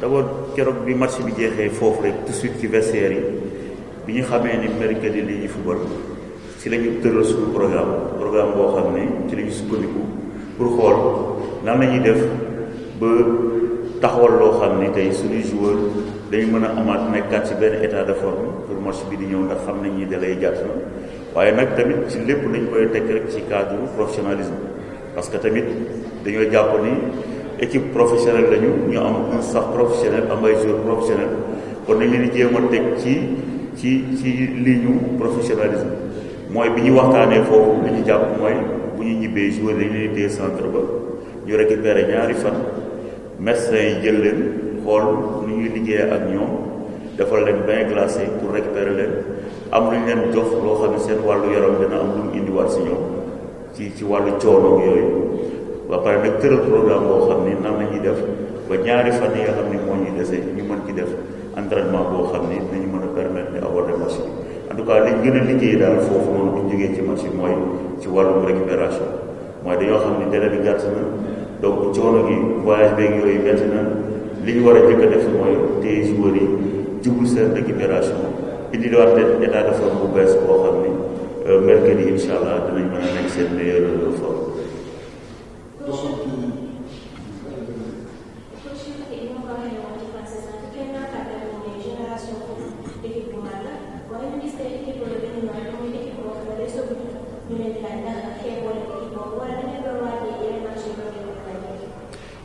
d'abord keroog bi match bi jeexee foofu rek tout de suite ci vestiaire yi bi ñu xamee ni mercredi li ñuy football ci la ñu tëral suñu programme boo xam ne ci la ñu sukkandiku pour xool nan la ñuy def ba taxawal loo xam ni tey suñuy joueur dañu mën a amaat nekkaat ci benn état de forme pour match bi di ñëw ndax xam nañ ni dalay gàtt na waaye nag tamit ci lépp dañ koy teg rek ci cadre professionnalisme parce que tamit dañoo jàpp ni équipe professionnelle lañu ñu am un staff professionnel am ay joueurs professionnels kon nañ leen di jéem a teg ci ligne professionnalisme mooy bi ñu waxtaanee foofu li ñu jàpp mooy bu ñu ñibbee joueurs dañu leen di téye centre ba ñu récupérer ñaari fan médecins yi jël leen xool nu ñuy liggéeyee ak ñoom defal leen bain glacé pour récupérer leen am lu ñu leen jox loo xam ne seen wàllu yaram dina am lu mu indiwaat si ñoom ci wàllu coono yooyu ba pare nag tëral programme boo xam ni nan la ñuy def ba ñaari fan yi nga xam ni moo ñuy dese ñu mën ci def entraînement boo xam ni dinañu mën a permettre ñu aborder match bi en tout cas liñ gën a liggéey daal foofu noonu bu ñu jógee ci match bi mooy ci wàllum récupération mooy dañoo xam ni délai bi gàtt na donc coono gi voyage beeg yooyu métti na li ñu war a njëkk a def mooy téye joueurs yi jublu seen récupération indi waat leen état de forme bu bees boo xam ni mercredi incha allah dinañ mën a nekk seen meilleure forme.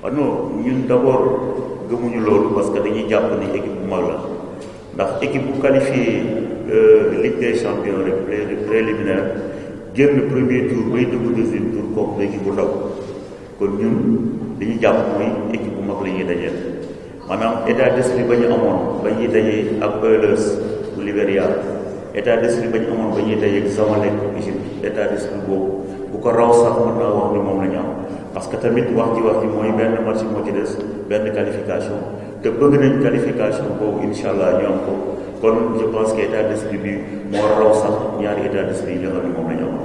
waaw non ñun d'abord gëmuñu loolu parce que dañuy jàpp ni équipe bu mag la ndax équipe bu qualifié Ligue des champions rek préliminaire génn premier tour bay dugg deuxième tour kooku du équipe bu ndaw kon ñun dañuy jàpp mooy équipe bu mag la ñuy dajeel maanaam état d'esprit ba ñu amoon ba ñuy dajee ak Oilers bu Libéria état d'esprit ba ñu amoon ba ñuy dajee ak Zamalek Égypte état d'esprit boobu bu ko raw sax mën naa wax ni moom la ñu am parce que tamit wax ji mooy benn match moo ci des benn qualification te bëgg nañ qualification boobu incha allah ñu am ko kon je pense que état d'esprit bi moo raw sax ñaari état d'esprit yi nga xam ne moom la ñu am.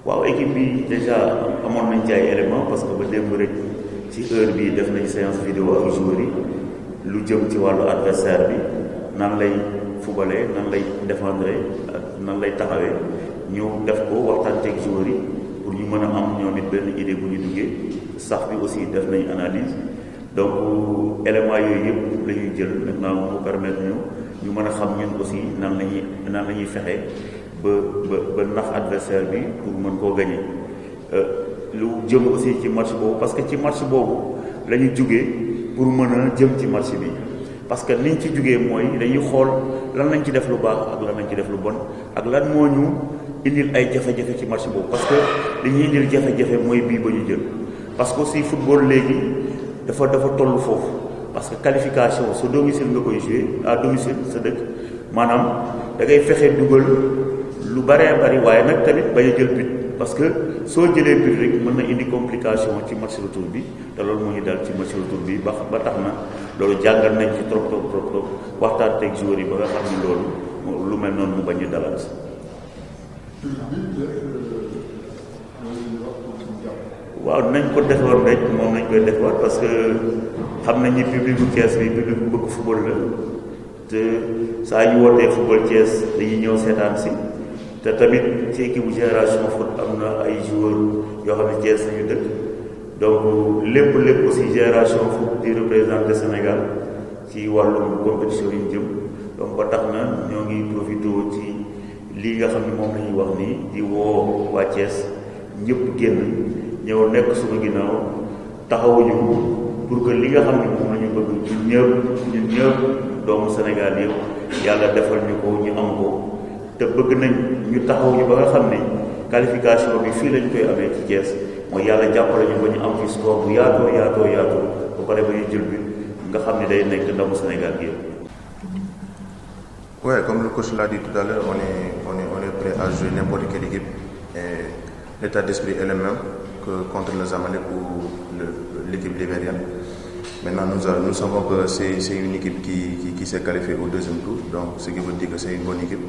waaw équipe bi déjà amoon nañ ci ay éléments parce que ba démb rek ci heure bi def nañ séance vidéo ak joueurs yi lu jëm ci wàllu adversaire bi nan lay fubalee nan lay défendre ak nan lay taxawee ñu def ko waxtaan ak joueurs yi pour ñu mën a am ñoom it benn idée bu ñu duggee sax bi aussi def nañ analyse donc éléments yooyu yëpp la ñuy jël maintenant mu permettre ñu mën a xam ñun aussi nan la ñuy fexe ba nax adversaire bi pour mën koo gagner lu jëm aussi ci match boobu parce que ci match boobu la ñu jugee pour mën a jëm ci match bi parce que niñ ci jugee mooy dañuy xool lan lañ ci def lu baax ak lan lañ ci def lu bon ak lan moo ñu indil ay jafe-jafe ci match boobu parce que li ñuy indil jafe-jafe mooy bii ba ñu jël parce que aussi football léegi dafa toll foofu parce que qualification sa domicile nga koy jouer à domicile sa dëkk maanaam da ngay fexe dugal lu baree bari waaye nag tamit bañ a jël but parce que soo jëlee but rek mën na indi complication ci match retour bi te loolu moo ñu dal ci match retour bi ba tax na loolu jàngal nañ ci trop waxtaan teg joueurs yi ba nga xam ni loolu lu mel noonu mu bañ a dalal. waaw nañ ko defoon rek moom nañ koy defoon parce que xam nañ ni public bu Thiès bi public bu bëgg football la te saa ñu wootee football Thiès dañuy ñëw seetaan si. te tamit ci équipe bu génération foot am na ay joueurs yoo xam ne Thiès nañu dëkk donc lépp aussi génération foot di représenter Sénégal ci wàllum compétition yi ñu jëm donc ba tax na ñoo ngi profité ci lii nga xam ne moom la ñuy wax nii di woo waa Thiès ñëpp génn ñëw nekk suñu ginnaaw taxawuñu pour que li nga xam ne moom la ñu bëgg ñun ñëpp doomu Sénégal yëpp yàlla defal ñu ko ñu am ko. te bëgg nañ ñu taxaw ñu ba nga xam ne qualification bi fii lañ koy amee ci Thiès mooy yàlla jàppale ñu ba ñu am fi score bu yaatoo ba pare ba ñu jël bi nga xam ne day nekk ndamu Sénégal gi yëpp. Ouais, comme le coach l'a dit tout à l'heure, on est prêt à jouer n'importe quelle équipe et l'état d'esprit est le même que contre le Zamalek ou l'équipe libérienne. Maintenant, nous savons que c'est une équipe qui s'est qualifiée au deuxième tour, donc ce qui veut dire que c'est une bonne équipe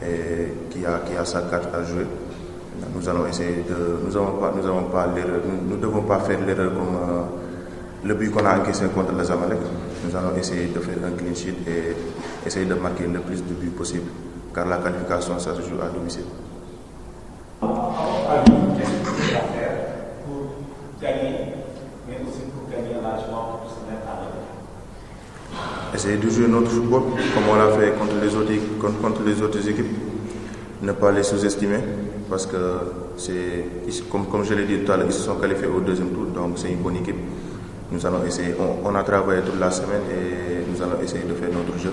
et qui a sa carte à jouer. Nous allons essayer nous ne devons pas faire l'erreur comme le but qu'on a encaissé contre le Zamalek. Nous allons essayer de faire un clean sheet et essayer de marquer le plus de buts possible, car la qualification, ça se joue à domicile. À votre avis, qu'est-ce que vous pouvez faire pour gagner, mais aussi pour gagner largement pour se mettre à l'heure? Essayer de jouer notre football comme on l'a fait contre les autres équipes. Ne pas les sous-estimer parce que comme je l'ai dit tout à l'heure, ils se sont qualifiés au deuxième tour, donc c'est une bonne équipe. Nous allons essayer, on a travaillé toute la semaine et nous allons essayer de faire notre jeu.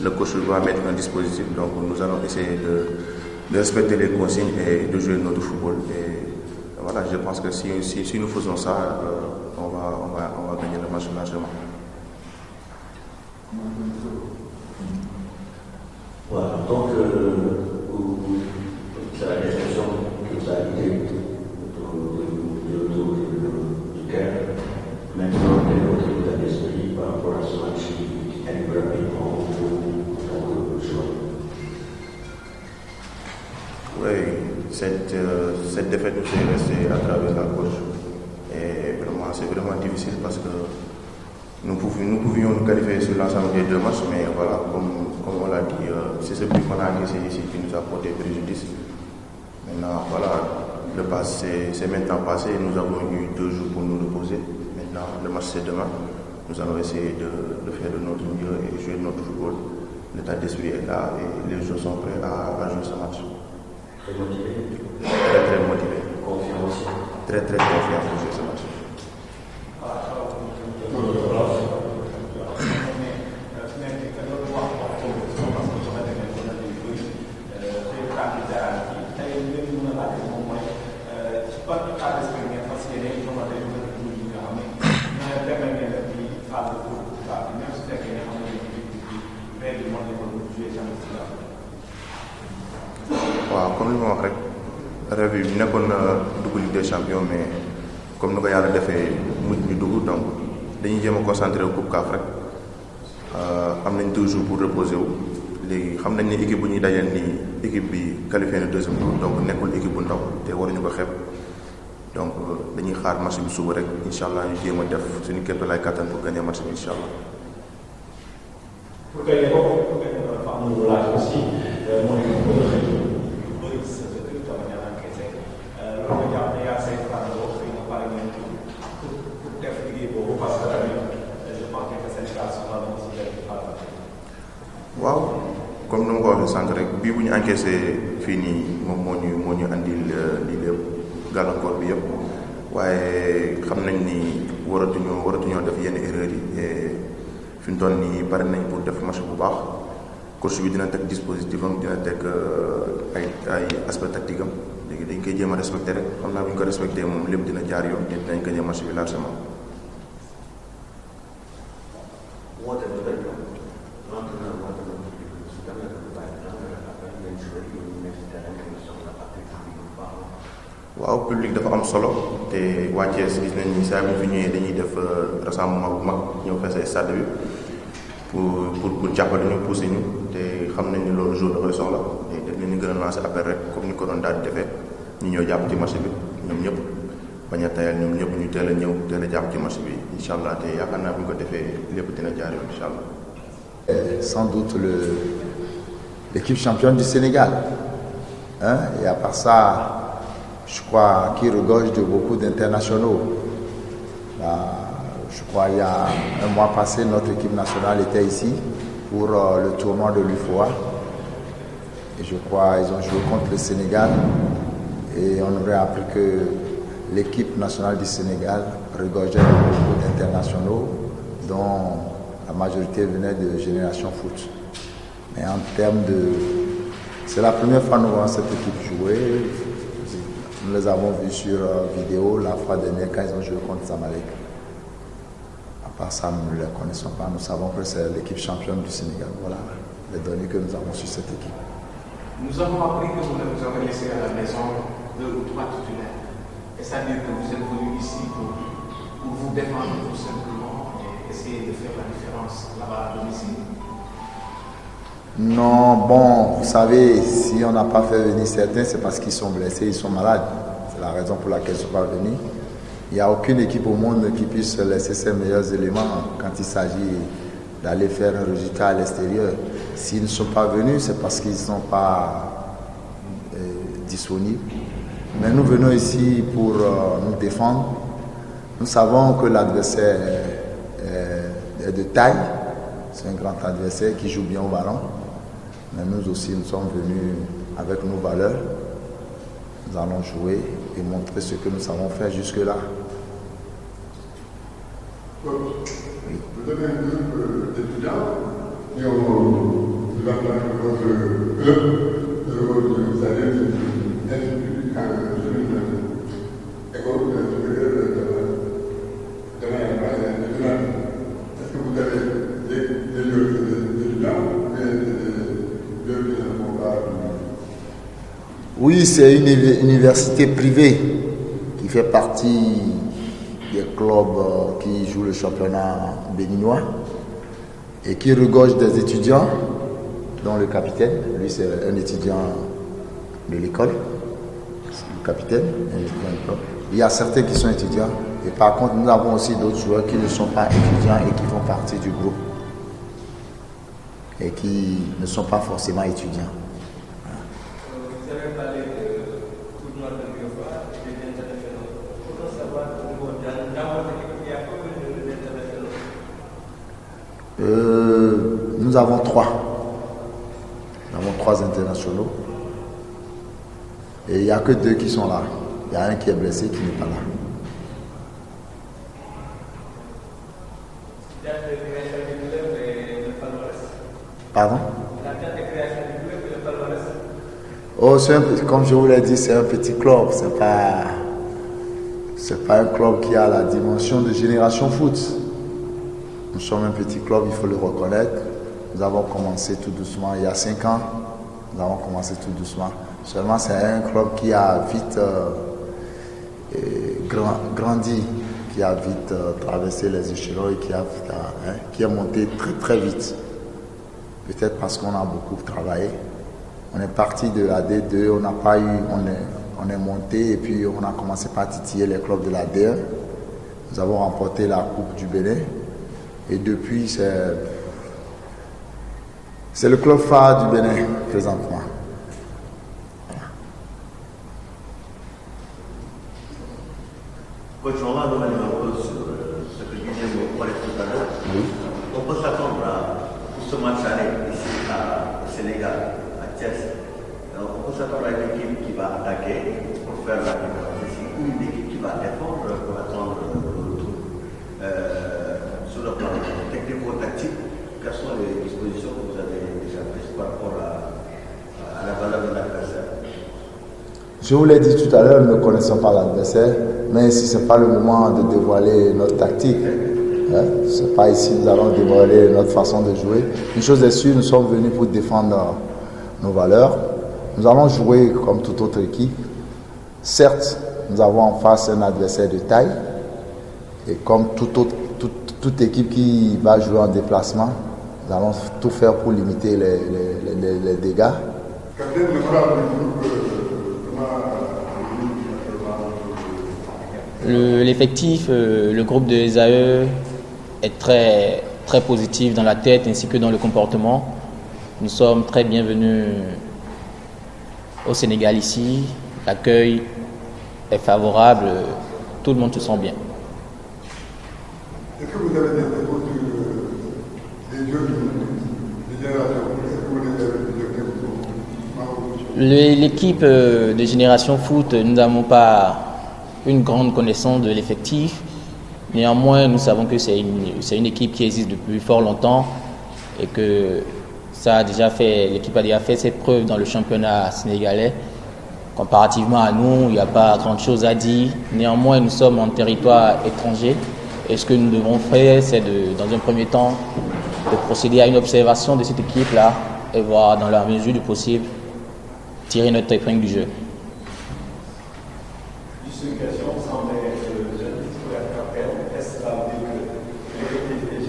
Le coach va mettre un dispositif, donc nous allons essayer de respecter les consignes et de jouer notre football. Et voilà, je pense que si nous faisons ça, on va gagner le match largement. Voilà, donc c'est la description que vous avez dite du Caire. Maintenant, quel est votre état d'esprit par rapport à ce match qui arrive rapidement en tant que joueur? Oui, cette défaite nous est restée à travers la gauche. Et vraiment, c'est vraiment difficile parce que nous pouvions nous qualifier sur l'ensemble des deux matchs, mais voilà, comme on l'a dit, c'est ce but qu'on a encaissé ici qui nous a porté préjudice. Maintenant, voilà, le passé, c'est maintenant passé, nous avons eu 2 jours pour nous reposer. Maintenant, le match c'est demain. Nous allons essayer de faire de notre mieux et jouer notre football. L'état d'esprit est là et les joueurs sont prêts à jouer ce match. Très motivé. Très motivé. Confiant aussi. Très confiant pour jouer ce match. waaw comme li ma wax rek rêve yi nekkoon na dugg Ligue des champions mais comme ni ko yàlla defee mujj ñu dugg donc dañuy jéem a concentré wu Coupe CAF rek am nañ 2 jours pour reposer wu léegi xam nañ ne équipe bu ñuy dajal nii équipe bi qualifié na deuxième tour donc nekkul équipe bu ndaw te waruñu ko xeeb donc dañuy xaar match bi suba rek incha allah ñu jéem a def suñu képp lay kattan pour gagner match bi incha allah. Pour gagner beaucoup, pour gagner dafa am lu laaj aussi mooy bëgg a xëy lu bëri sa dëkk te bañ a encaissé loolu nga jàpp ne yaa say fan boobu xëy na pare ngeen pour def liggéey boobu parce que tamit je pense que Sénégal soxla na aussi def farata. waaw comme ni ma ko waxee sànq rek bii bu ñu encaissé fii nii moom moo ñu andil lii lépp gàllankoor bi yëpp waaye xam nañ ni waratuñoo def yenn erreurs yi et fi mu toll nii pare nañ pour def match bu baax coach bi dina teg dispositif am dina teg ay aspect tactique am léegi dañ koy jéem a respecté rek xam naa bu ñu ko respecté moom lépp dina jaar yoon te dinañ gagné match bi largement. waaw public dafa am solo te waa Thiès gis nañ ni saa bu ñu fi ñëwee dañuy def rassemblement bu mag ñëw fees stade bi pour jàppale ñu pousser ñu te xam nañ ni loolu jour da koy soxla te def nañ ni gën a lancer appel rek comme ni ko doon daal di defee ñu ñëw jàpp ci match bi ñoom ñëpp bañ a tayal ñoom ñëpp ñu teel a ñëw teel a jàpp ci match bi incha allah te yaakaar naa bu ñu ko defee lépp dina jaar yoon incha allah. Sans doute l'équipe championne du Sénégal. Hein? Et à part ça, je crois qu'il regorge de beaucoup d'internationaux. Je crois il y a un mois passé, notre équipe nationale était ici pour le tournoi de l'UFOA. Et je crois qu'ils ont joué contre le Sénégal. Et on aurait appris que l'équipe nationale du Sénégal regorgeait de beaucoup d'internationaux, dont la majorité venait de Génération Foot. Mais en termes de... C'est la première fois que nous voyons cette équipe jouer. Nous les avons vus sur vidéo la fois dernière quand ils ont joué contre Zamalek. À part ça, nous ne les connaissons pas. Nous savons que c'est l'équipe championne du Sénégal. Voilà les données que nous avons sur cette équipe. Nous avons appris que vous avez laissé à la maison 2 ou 3 titulaires. C'est-à-dire que vous êtes venu ici pour vous défendre tout simplement et essayer de faire la différence là-bas à domicile? Non, bon, vous savez, si on n'a pas fait venir certains, c'est parce qu'ils sont blessés, ils sont malades. C'est la raison pour laquelle ils ne sont pas venus. Il n'y a aucune équipe au monde qui puisse laisser ses meilleurs éléments quand il s'agit d'aller faire un résultat à l'extérieur. S'ils ne sont pas venus, c'est parce qu'ils ne sont pas disponibles. Mais nous venons ici pour nous défendre. Nous savons que l'adversaire est de taille. C'est un grand adversaire qui joue bien au ballon. Mais nous aussi, nous sommes venus avec nos valeurs. Nous allons jouer et montrer ce que nous savons faire jusque-là. Vous avez un groupe d'étudiants qui ont de votre club, vous allez institut quand une école supérieure de la. Est-ce que vous avez des lieux d'étudiants ou des lieux qui ne sont pas? Oui, c'est une université privée qui fait partie des clubs qui jouent le championnat béninois et qui regorge des étudiants, dont le capitaine, lui c'est un étudiant de l'école, le capitaine, un étudiant de l'école. Il y a certains qui sont étudiants et par contre nous avons aussi d'autres joueurs qui ne sont pas étudiants et qui font partie du groupe et qui ne sont pas forcément étudiants. Vous avez parlé de tournoi de l'UEFA et des internationaux. Comment savoir dans votre équipe il y a combien d'internationaux? Nous avons trois. Nous avons trois internationaux. Et il n'y a que deux qui sont là. Il y a un qui est blessé qui n'est pas là. Date de création du club et le palmarès. Pardon? La date de création du club et le palmarès. Oh, comme je vous l'ai dit, c'est un petit club. C'est pas un club qui a la dimension de Génération Foot. Nous sommes un petit club, il faut le reconnaître. Nous avons commencé tout doucement il y a 5 ans. Nous avons commencé tout doucement. Seulement, c'est un club qui a vite grandi, qui a vite traversé les échelons et qui a monté très très vite. Peut-être parce qu'on a beaucoup travaillé. On est parti de la D2, on n'a pas eu, on est monté et puis on a commencé par titiller les clubs de la D1. Nous avons remporté la Coupe du Bénin et depuis c'est le club phare du Bénin présentement. Coach, on va revenir un peu sur ce que disait mon collègue tout à l'heure. Oui. On peut s'attendre pour ce match aller ici au Sénégal, à Thiès. On peut s'attendre à une équipe qui va attaquer pour faire la différence ici, ou une équipe qui va défendre pour attendre le retour. Sur le plan technico-tactique, quelles sont les dispositions que vous avez déjà prises par rapport à la valeur de l'adversaire? Je vous l'ai dit tout à l'heure, nous ne connaissons pas l'adversaire, mais si ce n'est pas le moment de dévoiler notre tactique, ce n'est pas ici que nous allons dévoiler notre façon de jouer. Une chose est sûre, nous sommes venus pour défendre nos valeurs. Nous allons jouer comme toute autre équipe. Certes, nous avons en face un adversaire de taille, et comme toute équipe qui va jouer en déplacement, nous allons tout faire pour limiter les dégâts. L'effectif, le groupe des AE est très, très positif dans la tête ainsi que dans le comportement. Nous sommes très bienvenus au Sénégal ici. L'accueil est favorable, tout le monde se sent bien. Est-ce que vous avez des dépôts des jeux de génération? Est-ce que vous les avez déjà? L'équipe de Génération Foot, nous n'avons pas une grande connaissance de l'effectif. Néanmoins, nous savons que c'est une équipe qui existe depuis fort longtemps et que l'équipe a déjà fait ses preuves dans le championnat sénégalais. Comparativement à nous, il n'y a pas grand chose à dire. Néanmoins, nous sommes en territoire étranger et ce que nous devons faire, c'est dans un premier temps de procéder à une observation de cette équipe-là et voir dans la mesure du possible tirer notre épingle du jeu. Juste une question, semblait être jeune, est-ce que cela veut dire que l'effectif des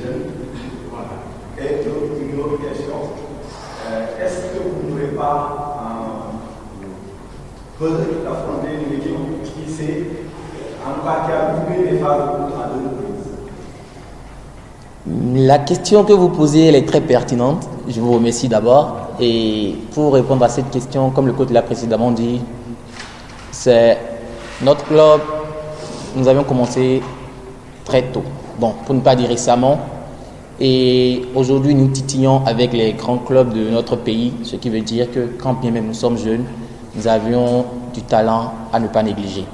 votre équipe affronter une équipe qui s'est, en tout cas, qui a doublé les phases de poule à 2 reprises? La question que vous posez, elle est très pertinente. Je vous remercie d'abord. Et pour répondre à cette question, comme le coach l'a précédemment dit, c'est notre club, nous avions commencé très tôt. Bon, pour ne pas dire récemment. Et aujourd'hui, nous titillons avec les grands clubs de notre pays, ce qui veut dire que quand bien même nous sommes jeunes, nous avions du talent à ne pas négliger.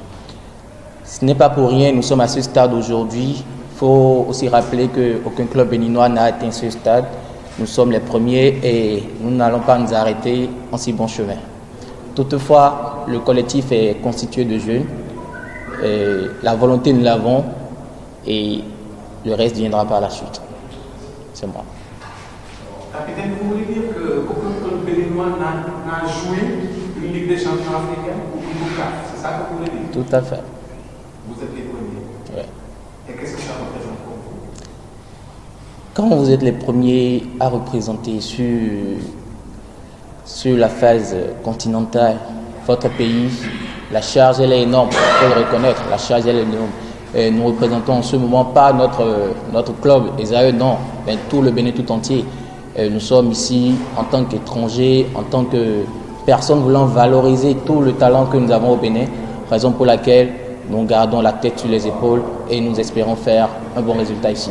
Ce n'est pas pour rien, nous sommes à ce stade aujourd'hui. Il faut aussi rappeler qu'aucun club béninois n'a atteint ce stade. Nous sommes les premiers et nous n'allons pas nous arrêter en si bon chemin. Toutefois, le collectif est constitué de jeunes. La volonté, nous l'avons et le reste viendra par la suite. C'est moi. Capitaine, vous voulez dire qu'aucun club béninois n'a joué une Ligue des champions africaine ou une Coupe CAF? C'est ça que vous voulez dire? Tout à fait. Vous êtes les premiers. Ouais. Et qu'est-ce que ça représente pour vous? Quand vous êtes les premiers à représenter sur la phase continentale votre pays, la charge elle est énorme, il faut le reconnaître, la charge elle est énorme. Et nous représentons en ce moment pas notre club, Esaü, non, mais tout le Bénin tout entier. Et nous sommes ici en tant qu'étrangers, en tant que personnes voulant valoriser tout le talent que nous avons au Bénin, raison pour laquelle nous gardons la tête sur les épaules et nous espérons faire un bon résultat ici.